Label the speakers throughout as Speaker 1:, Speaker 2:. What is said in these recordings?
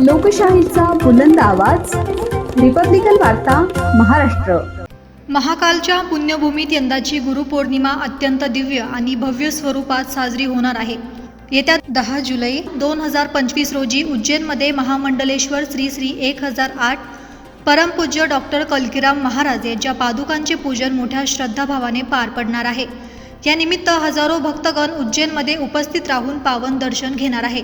Speaker 1: लोकशाहीचा बुलंद आवाज, रिपब्लिकन वार्ता, महाराष्ट्र।
Speaker 2: महाकालच्या पुण्यभूमीत यंदाची गुरुपौर्णिमा अत्यंत दिव्य आणि भव्य स्वरूपात साजरी होणार आहे। येत्या 10 जुलै 2025 रोजी उज्जैनमध्ये महामंडलेश्वर श्री श्री 1008 परमपूज्य डॉक्टर कल्कीराम महाराज यांच्या पादुकांचे पूजन मोठ्या श्रद्धाभावाने पार पडणार आहे। या निमित्त हजारो भक्तगण उज्जैनमध्ये उपस्थित राहून पावन दर्शन घेणार आहे।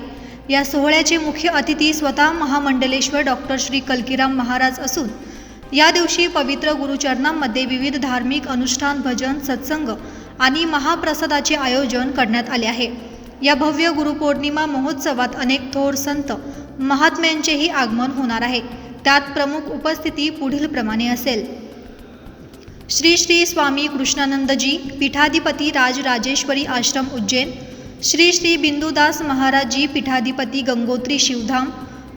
Speaker 2: या सोहळ्याचे मुख्य अतिथी स्वतः महामंडलेश्वर डॉक्टर श्री कल्कीराम महाराज असून या दिवशी पवित्र गुरुचरणांमध्ये विविध धार्मिक अनुष्ठान, भजन, सत्संग आणि महाप्रसादाचे आयोजन करण्यात आले आहे। या भव्य गुरुपौर्णिमा महोत्सवात अनेक थोर संत महात्म्यांचेही आगमन होणार आहे। त्यात प्रमुख उपस्थिती पुढील प्रमाणे असेल। श्री श्री स्वामी कृष्णानंदजी पीठाधिपती राजराजेश्वरी आश्रम उज्जैन, श्री श्री बिंदुदास महाराज जी पीठाधिपती गंगोत्री शिवधाम,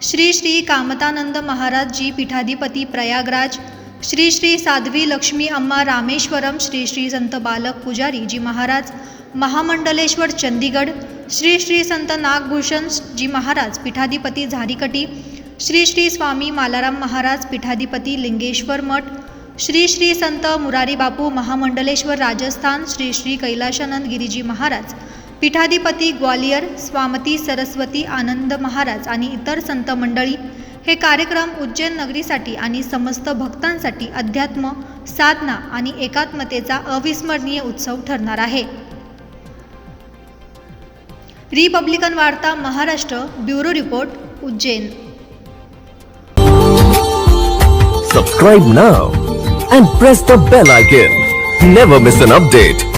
Speaker 2: श्री श्री कामतानंद महाराज जी पीठाधिपती प्रयागराज, श्री श्री साध्वी लक्ष्मी अम्मा रामेश्वरम, श्री श्री संत बालक पुजारी जी महाराज महामंडलेश्वर चंदीगढ़, श्री श्री संत नागभूषण जी महाराज पीठाधिपती झारीकटी, श्री श्री स्वामी मालाराम महाराज पीठाधिपती लिंगेश्वर मठ, श्री श्री संत मुरारी बापू महामंडलेश्वर राजस्थान, श्री श्री कैलाशानंद गिरीजी महाराज पीठाधिपती ग्वालियर, स्वामती सरस्वती आनंद महाराज आणि इतर संत मंडळी। हे कार्यक्रम उज्जैन नगरीसाठी आणि समस्त भक्तांसाठी अध्यात्म, साधना आणि एकात्मतेचा अविस्मरणीय उत्सव ठरणार आहे। रिपब्लिकन वार्ता Maharashtra, bureau report, Ujjain.
Speaker 3: Subscribe now and press the bell icon. Never miss an update.